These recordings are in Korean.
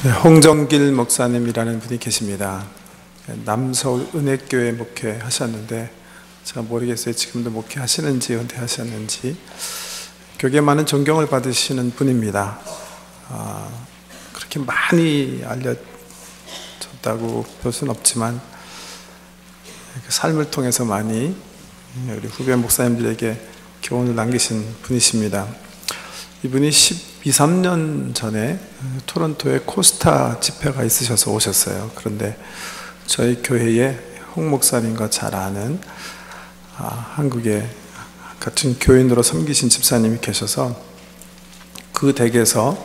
네, 홍정길 목사님이라는 분이 계십니다. 남서울 은혜교회 목회하셨는데 제가 모르겠어요. 지금도 목회하시는지 은퇴하셨는지. 교계에 많은 존경을 받으시는 분입니다. 그렇게 많이 알려졌다고 볼 수는 없지만 삶을 통해서 많이 우리 후배 목사님들에게 교훈을 남기신 분이십니다. 이분이 12, 13년 전에 토론토에 코스타 집회가 있으셔서 오셨어요. 그런데 저희 교회에 홍 목사님과 잘 아는 한국에 같은 교인으로 섬기신 집사님이 계셔서 그 댁에서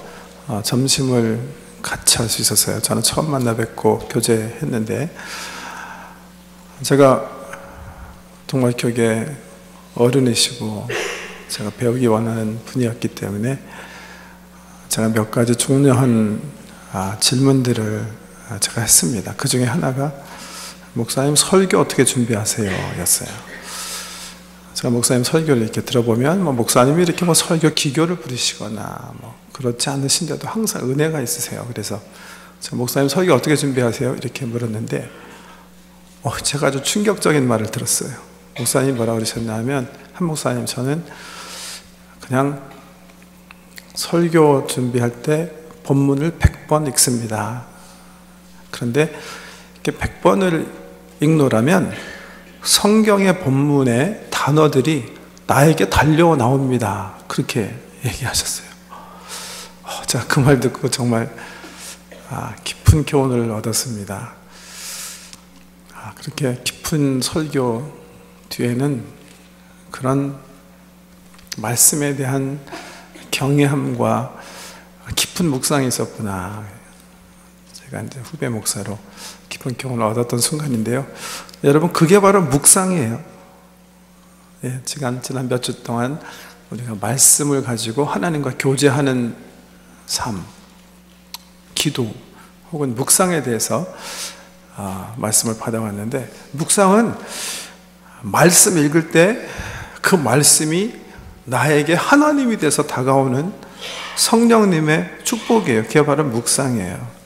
점심을 같이 할 수 있었어요. 저는 처음 만나 뵙고 교제했는데, 제가 정말 교계 어른이시고 제가 배우기 원하는 분이었기 때문에 제가 몇 가지 중요한 질문들을 제가 했습니다. 그 중에 하나가 목사님 설교 어떻게 준비하세요? 였어요. 제가 목사님 설교를 이렇게 들어보면 목사님이 이렇게 설교 기교를 부리시거나 그렇지 않으신데도 항상 은혜가 있으세요. 그래서 제가 목사님 설교 어떻게 준비하세요? 이렇게 물었는데 제가 아주 충격적인 말을 들었어요. 목사님이 뭐라고 그러셨냐 하면, 한 목사님, 저는 그냥 설교 준비할 때 본문을 100번 읽습니다. 그런데 이렇게 100번을 읽노라면 성경의 본문의 단어들이 나에게 달려 나옵니다. 그렇게 얘기하셨어요. 제가 그 말 듣고 정말 깊은 교훈을 얻었습니다. 그렇게 깊은 설교 뒤에는 그런 말씀에 대한 경외함과 깊은 묵상이 있었구나. 제가 이제 후배 목사로 깊은 교훈을 얻었던 순간인데요. 여러분, 그게 바로 묵상이에요. 지난 몇 주 동안 우리가 말씀을 가지고 하나님과 교제하는 삶, 기도 혹은 묵상에 대해서 말씀을 받아왔는데, 묵상은 말씀 읽을 때 그 말씀이 나에게 하나님이 돼서 다가오는 성령님의 축복이에요. 그게 바로 묵상이에요.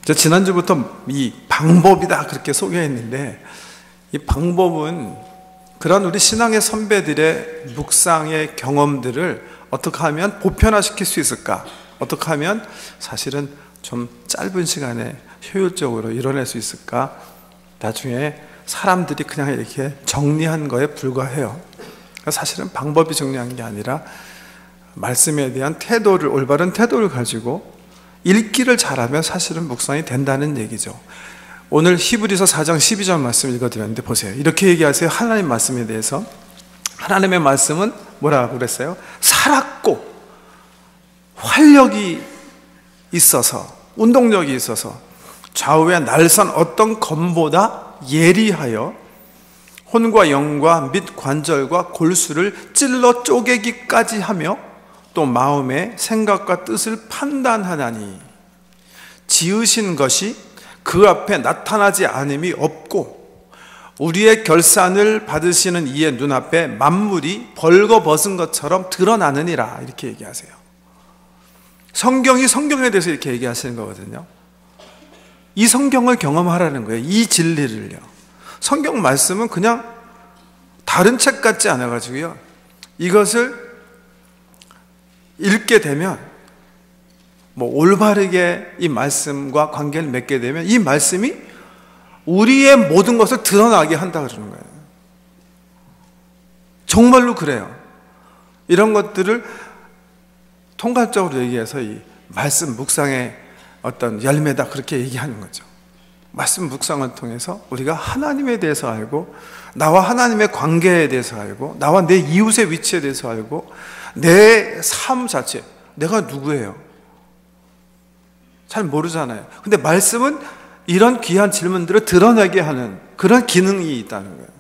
지난주부터 이 방법이다 그렇게 소개했는데, 이 방법은 그런 우리 신앙의 선배들의 묵상의 경험들을 어떻게 하면 보편화시킬 수 있을까? 어떻게 하면 사실은 좀 짧은 시간에 효율적으로 이뤄낼 수 있을까? 나중에 사람들이 그냥 이렇게 정리한 거에 불과해요. 사실은 방법이 중요한 게 아니라 말씀에 대한 태도를, 올바른 태도를 가지고 읽기를 잘하면 사실은 묵상이 된다는 얘기죠. 오늘 히브리서 4장 12절 말씀 읽어드렸는데 보세요. 이렇게 얘기하세요. 하나님 말씀에 대해서. 하나님의 말씀은 뭐라고 그랬어요? 살았고 활력이 있어서, 운동력이 있어서 좌우에 날선 어떤 검보다 예리하여 혼과 영과 및 관절과 골수를 찔러 쪼개기까지 하며 또 마음의 생각과 뜻을 판단하나니, 지으신 것이 그 앞에 나타나지 않음이 없고 우리의 결산을 받으시는 이의 눈앞에 만물이 벌거벗은 것처럼 드러나느니라. 이렇게 얘기하세요. 성경이 성경에 대해서 이렇게 얘기하시는 거거든요. 이 성경을 경험하라는 거예요. 이 진리를요. 성경 말씀은 그냥 다른 책 같지 않아가지고요, 이것을 읽게 되면 올바르게 이 말씀과 관계를 맺게 되면 이 말씀이 우리의 모든 것을 드러나게 한다 그러는 거예요. 정말로 그래요. 이런 것들을 통괄적으로 얘기해서 이 말씀 묵상의 어떤 열매다 그렇게 얘기하는 거죠. 말씀 묵상을 통해서 우리가 하나님에 대해서 알고, 나와 하나님의 관계에 대해서 알고, 나와 내 이웃의 위치에 대해서 알고, 내 삶 자체, 내가 누구예요? 잘 모르잖아요. 근데 말씀은 이런 귀한 질문들을 드러내게 하는 그런 기능이 있다는 거예요.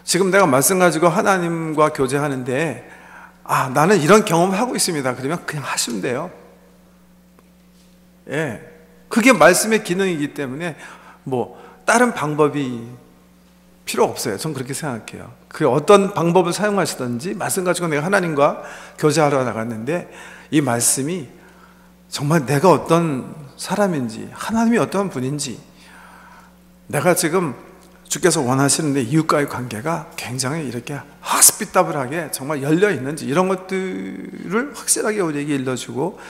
지금 내가 말씀 가지고 하나님과 교제하는데 나는 이런 경험을 하고 있습니다. 그러면 그냥 하시면 돼요. 그게 말씀의 기능이기 때문에 다른 방법이 필요 없어요. 전 그렇게 생각해요. 그 어떤 방법을 사용하시든지 말씀 가지고 내가 하나님과 교제하러 나갔는데 이 말씀이 정말 내가 어떤 사람인지, 하나님이 어떤 분인지, 내가 지금 주께서 원하시는데 이웃과의 관계가 굉장히 이렇게 하스피더블하게 정말 열려 있는지, 이런 것들을 확실하게 우리에게 일러주고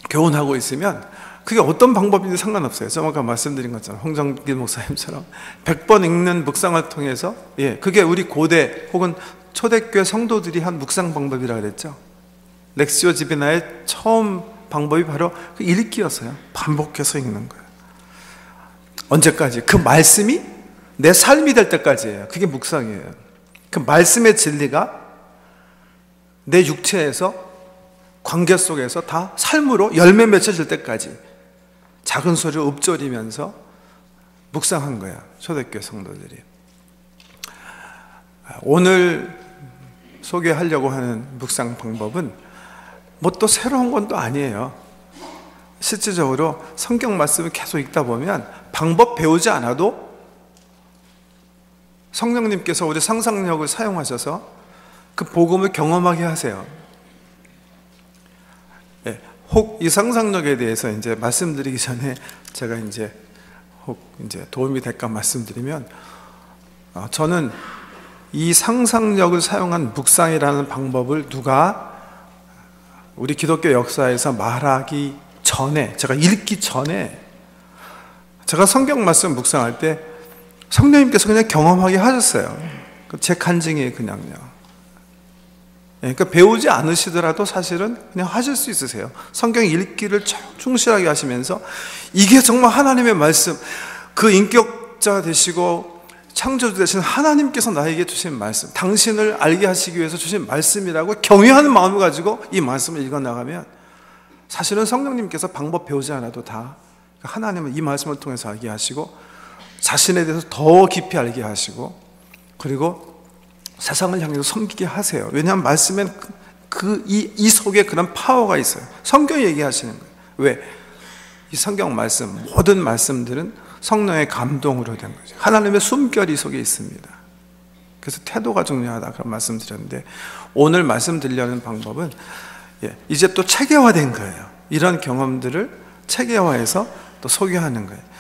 교훈하고 있으면 그게 어떤 방법인지 상관없어요. 좀 아까 말씀드린 것처럼 홍정길 목사님처럼 100번 읽는 묵상을 통해서, 그게 우리 고대 혹은 초대교회 성도들이 한 묵상 방법이라 그랬죠. 렉시오 지비나의 처음 방법이 바로 그 읽기였어요. 반복해서 읽는 거예요. 언제까지? 그 말씀이 내 삶이 될 때까지예요. 그게 묵상이에요. 그 말씀의 진리가 내 육체에서, 관계 속에서 다 삶으로 열매 맺혀질 때까지 작은 소리로 읊조리면서 묵상한 거야, 초대교회 성도들이. 오늘 소개하려고 하는 묵상 방법은 뭐 또 새로운 건 또 아니에요. 실질적으로 성경 말씀을 계속 읽다 보면 방법 배우지 않아도 성령님께서 우리 상상력을 사용하셔서 그 복음을 경험하게 하세요. 혹 이 상상력에 대해서 이제 말씀드리기 전에 제가 이제 도움이 될까 말씀드리면, 저는 이 상상력을 사용한 묵상이라는 방법을 누가 우리 기독교 역사에서 말하기 전에, 제가 읽기 전에, 제가 성경 말씀 묵상할 때 성령님께서 그냥 경험하게 하셨어요. 제 간증이에요, 그냥요. 그러니까 배우지 않으시더라도 사실은 그냥 하실 수 있으세요. 성경 읽기를 충실하게 하시면서 이게 정말 하나님의 말씀, 그 인격자 되시고 창조주 되신 하나님께서 나에게 주신 말씀, 당신을 알게 하시기 위해서 주신 말씀이라고 경외하는 마음을 가지고 이 말씀을 읽어나가면 사실은 성령님께서 방법 배우지 않아도 다 하나님은 이 말씀을 통해서 알게 하시고 자신에 대해서 더 깊이 알게 하시고, 그리고 세상을 향해서 섬기게 하세요. 왜냐하면 말씀엔 이 속에 그런 파워가 있어요. 성경이 얘기하시는 거예요. 왜? 이 성경 말씀, 모든 말씀들은 성령의 감동으로 된 거죠. 하나님의 숨결이 속에 있습니다. 그래서 태도가 중요하다, 그런 말씀드렸는데, 오늘 말씀드리려는 방법은 이제 또 체계화된 거예요. 이런 경험들을 체계화해서 또 소개하는 거예요.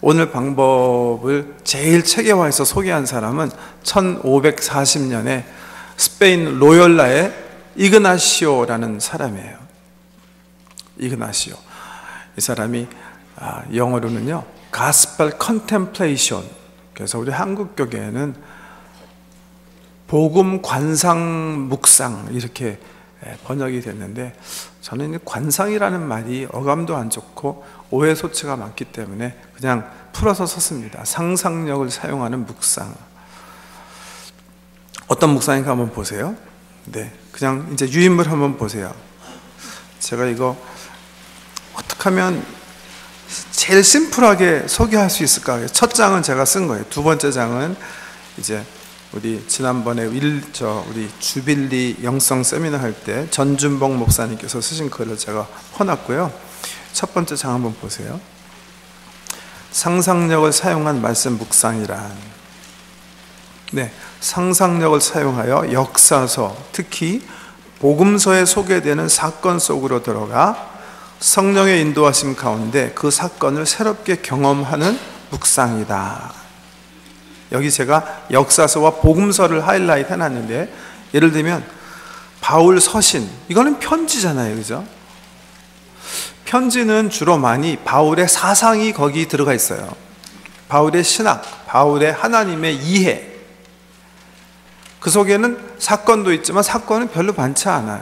오늘 방법을 제일 체계화해서 소개한 사람은 1540년에 스페인 로열라의 이그나시오라는 사람이에요. 이그나시오. 이 사람이 영어로는요, Gospel Contemplation. 그래서 우리 한국 교계에는 복음 관상 묵상 이렇게 번역이 됐는데, 저는 관상이라는 말이 어감도 안 좋고 오해 소치가 많기 때문에 그냥 풀어서 썼습니다. 상상력을 사용하는 묵상. 어떤 묵상인가 한번 보세요. 그냥 이제 유인물 한번 보세요. 제가 이거 어떻게 하면 제일 심플하게 소개할 수 있을까? 첫 장은 제가 쓴 거예요. 두 번째 장은 이제 우리 지난번에 우리 주빌리 영성 세미나 할 때 전준봉 목사님께서 쓰신 글을 제가 퍼놨고요. 첫 번째 장 한번 보세요. 상상력을 사용한 말씀 묵상이란, 상상력을 사용하여 역사서, 특히 복음서에 소개되는 사건 속으로 들어가 성령의 인도하심 가운데 그 사건을 새롭게 경험하는 묵상이다. 여기 제가 역사서와 복음서를 하이라이트 해놨는데, 예를 들면 바울 서신, 이거는 편지잖아요, 그죠? 편지는 주로 많이 바울의 사상이 거기 들어가 있어요. 바울의 신학, 바울의 하나님의 이해, 그 속에는 사건도 있지만 사건은 별로 많지 않아요.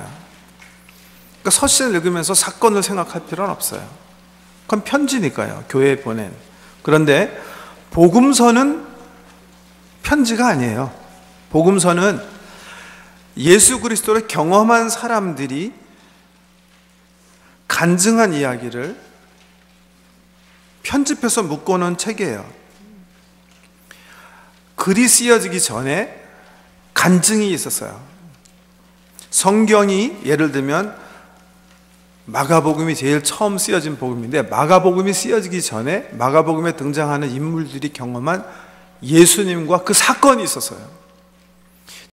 그러니까 서신을 읽으면서 사건을 생각할 필요는 없어요. 그건 편지니까요, 교회에 보낸. 그런데 복음서는 편지가 아니에요. 복음서는 예수 그리스도를 경험한 사람들이 간증한 이야기를 편집해서 묶어놓은 책이에요. 글이 쓰여지기 전에 간증이 있었어요. 성경이 예를 들면 마가복음이 제일 처음 쓰여진 복음인데, 마가복음이 쓰여지기 전에 마가복음에 등장하는 인물들이 경험한 예수님과 그 사건이 있었어요.